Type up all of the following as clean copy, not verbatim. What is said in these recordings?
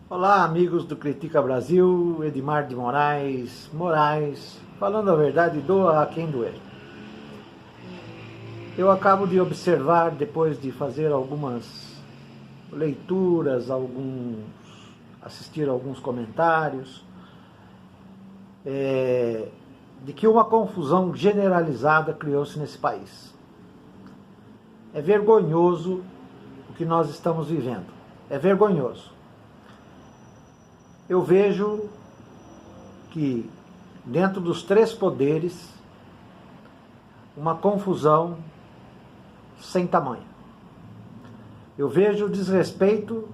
Olá, amigos do Critica Brasil, Edmar de Moraes, falando a verdade, doa a quem doer. Eu acabo de observar, depois de fazer algumas leituras, assistir alguns comentários, de que uma confusão generalizada criou-se nesse país. É vergonhoso o que nós estamos vivendo, é vergonhoso. Eu vejo que dentro dos três poderes, uma confusão sem tamanho. Eu vejo o desrespeito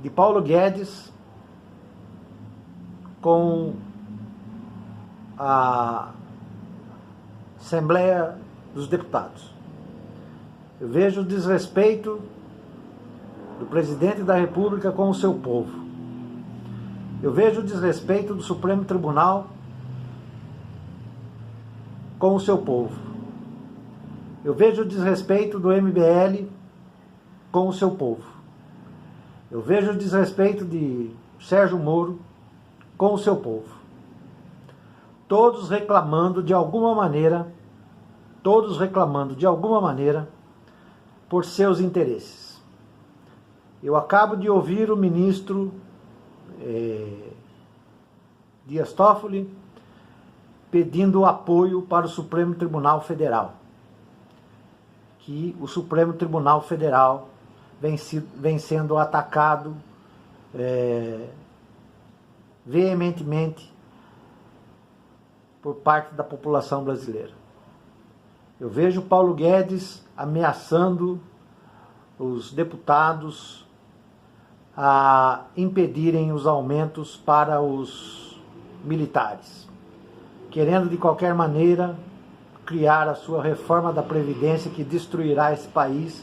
de Paulo Guedes com a Assembleia dos Deputados. Eu vejo o desrespeito do presidente da República com o seu povo. Eu vejo o desrespeito do Supremo Tribunal com o seu povo. Eu vejo o desrespeito do MBL com o seu povo. Eu vejo o desrespeito de Sérgio Moro com o seu povo. Todos reclamando de alguma maneira, por seus interesses. Eu acabo de ouvir o ministro Dias Toffoli pedindo apoio para o Supremo Tribunal Federal, que o Supremo Tribunal Federal vem sendo atacado veementemente por parte da população brasileira. Eu vejo Paulo Guedes ameaçando os deputados a impedirem os aumentos para os militares, querendo de qualquer maneira criar a sua reforma da Previdência que destruirá esse país,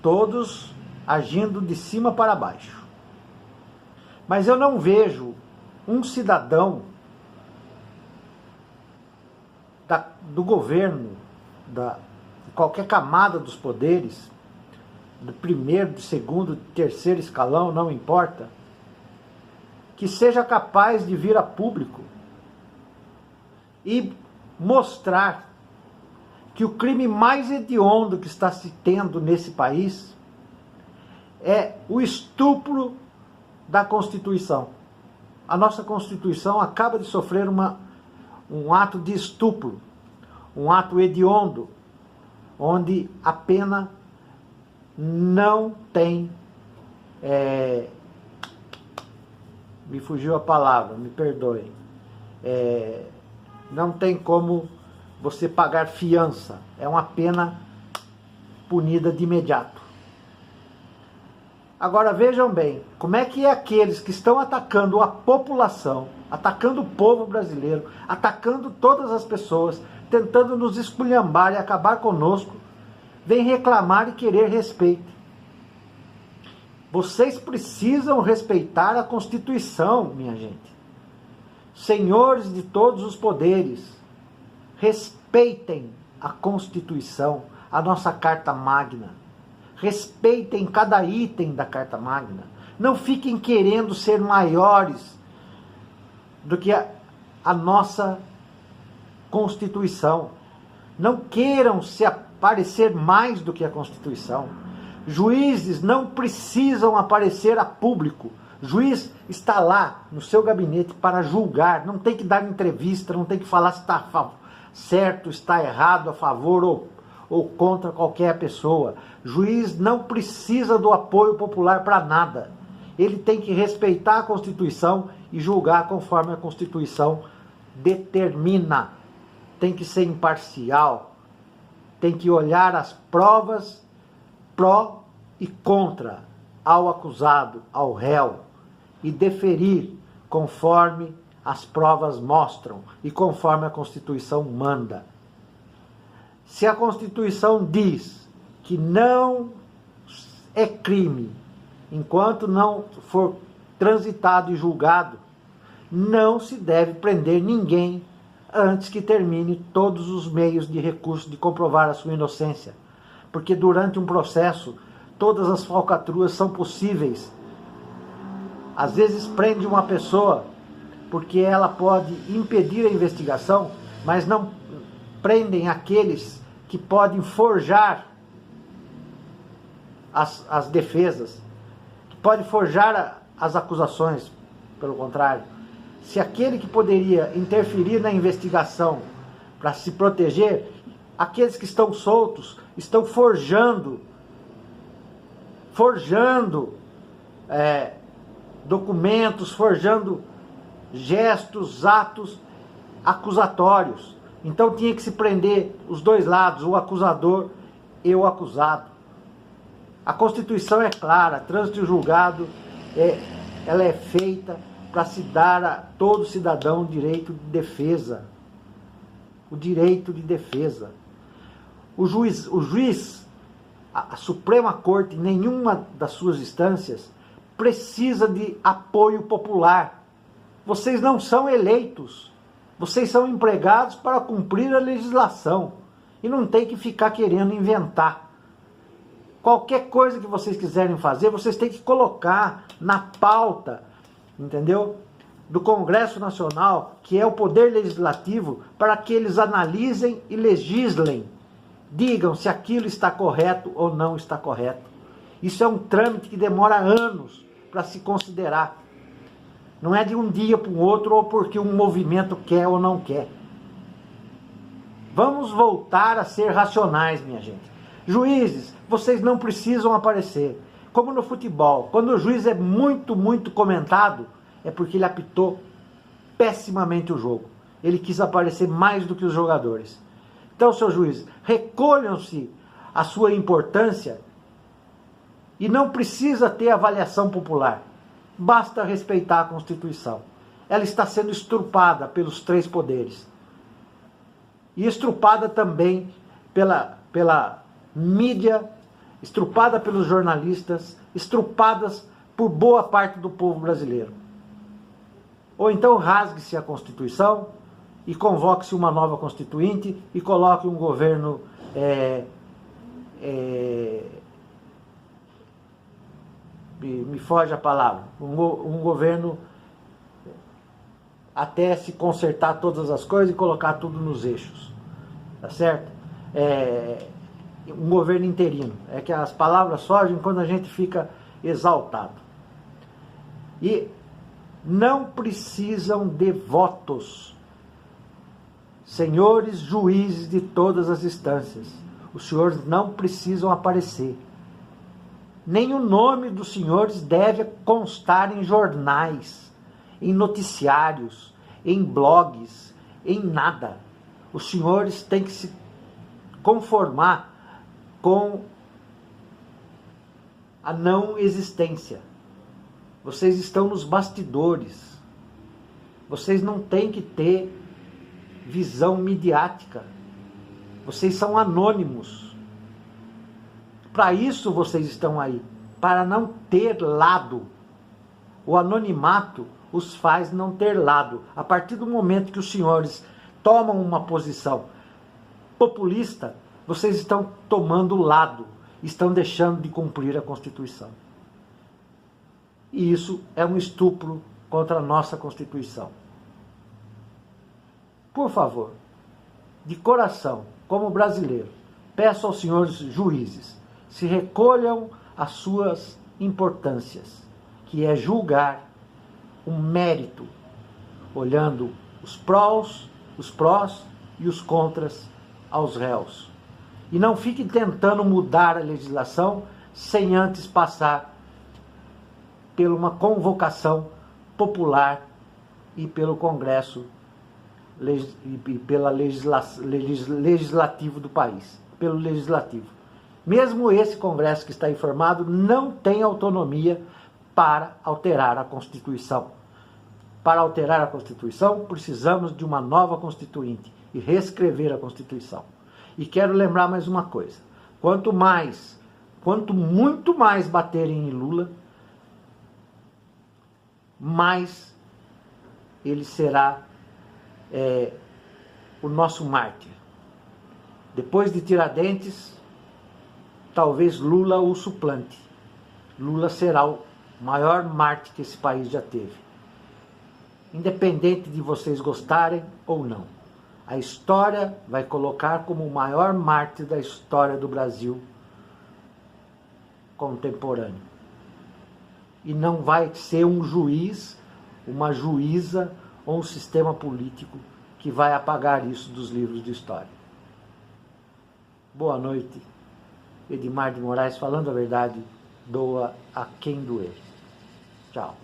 todos agindo de cima para baixo. Mas eu não vejo um cidadão do governo, de qualquer camada dos poderes, do primeiro, do segundo, do terceiro escalão, não importa, que seja capaz de vir a público e mostrar que o crime mais hediondo que está se tendo nesse país é o estupro da Constituição. A nossa Constituição acaba de sofrer um ato de estupro, um ato hediondo, onde a pena não tem, me fugiu a palavra, me perdoem, não tem como você pagar fiança, é uma pena punida de imediato. Agora vejam bem, como é que aqueles que estão atacando a população, atacando o povo brasileiro, atacando todas as pessoas, tentando nos esculhambar e acabar conosco, vem reclamar e querer respeito. Vocês precisam respeitar a Constituição, minha gente. Senhores de todos os poderes, respeitem a Constituição, a nossa Carta Magna. Respeitem cada item da Carta Magna. Não fiquem querendo ser maiores do que a nossa Constituição. Não queiram se aparecer mais do que a Constituição. Juízes não precisam aparecer a público. Juiz está lá no seu gabinete para julgar, não tem que dar entrevista, não tem que falar se está certo, está errado, a favor ou contra qualquer pessoa. Juiz não precisa do apoio popular para nada. Ele tem que respeitar a Constituição e julgar conforme a Constituição determina. Tem que ser imparcial, tem que olhar as provas pró e contra ao acusado, ao réu, e deferir conforme as provas mostram e conforme a Constituição manda. Se a Constituição diz que não é crime enquanto não for transitado e julgado, não se deve prender ninguém antes que termine todos os meios de recurso de comprovar a sua inocência. Porque durante um processo, todas as falcatruas são possíveis às vezes prende uma pessoa porque ela pode impedir a investigação, mas não prendem aqueles que podem forjar as defesas, que podem forjar as acusações, pelo contrário. Se aquele que poderia interferir na investigação para se proteger, aqueles que estão soltos estão forjando documentos, forjando gestos, atos acusatórios. Então tinha que se prender os dois lados, o acusador e o acusado. A Constituição é clara, trânsito julgado, ela é feita para se dar a todo cidadão o direito de defesa. O direito de defesa. O juiz, a Suprema Corte, em nenhuma das suas instâncias, precisa de apoio popular. Vocês não são eleitos. Vocês são empregados para cumprir a legislação. E não tem que ficar querendo inventar. Qualquer coisa que vocês quiserem fazer, vocês têm que colocar na pauta, entendeu? Do Congresso Nacional, que é o poder legislativo, para que eles analisem e legislem. Digam se aquilo está correto ou não está correto. Isso é um trâmite que demora anos para se considerar. Não é de um dia para o outro ou porque um movimento quer ou não quer. Vamos voltar a ser racionais, minha gente. Juízes, vocês não precisam aparecer. Como no futebol, quando o juiz é muito comentado, é porque ele apitou pessimamente o jogo. Ele quis aparecer mais do que os jogadores. Então, seus juízes, recolham-se a sua importância e não precisa ter avaliação popular. Basta respeitar a Constituição. Ela está sendo estrupada pelos três poderes. E estrupada também pela mídia, estrupada pelos jornalistas, estrupadas por boa parte do povo brasileiro. Ou então rasgue-se a Constituição e convoque-se uma nova Constituinte e coloque um governo me foge a palavra, um governo até se consertar todas as coisas e colocar tudo nos eixos, tá certo? Um governo interino, é que as palavras fogem quando a gente fica exaltado. E não precisam de votos, senhores juízes de todas as instâncias, os senhores não precisam aparecer. Nem o nome dos senhores deve constar em jornais, em noticiários, em blogs, em nada. Os senhores têm que se conformar com a não existência. Vocês estão nos bastidores. Vocês não têm que ter visão midiática. Vocês são anônimos. Para isso vocês estão aí, para não ter lado. O anonimato os faz não ter lado. A partir do momento que os senhores tomam uma posição populista, vocês estão tomando lado, estão deixando de cumprir a Constituição. E isso é um estupro contra a nossa Constituição. Por favor, de coração, como brasileiro, peço aos senhores juízes, se recolham as suas importâncias, que é julgar um mérito, olhando os prós e os contras aos réus. E não fiquem tentando mudar a legislação sem antes passar por uma convocação popular e pelo Congresso e pelo legislativo do país, pelo legislativo. Mesmo esse Congresso que está informado não tem autonomia para alterar a Constituição. Para alterar a Constituição, precisamos de uma nova Constituinte e reescrever a Constituição. E quero lembrar mais uma coisa. Quanto muito mais baterem em Lula, mais ele será o nosso mártir. Depois de Tiradentes, talvez Lula o suplante. Lula será O maior mártir que esse país já teve. Independente de vocês gostarem ou não. A história vai colocar como o maior mártir da história do Brasil contemporâneo. E não vai ser um juiz, uma juíza ou um sistema político que vai apagar isso dos livros de história. Boa noite. Edmar de Moraes, falando a verdade, doa a quem doer. Tchau.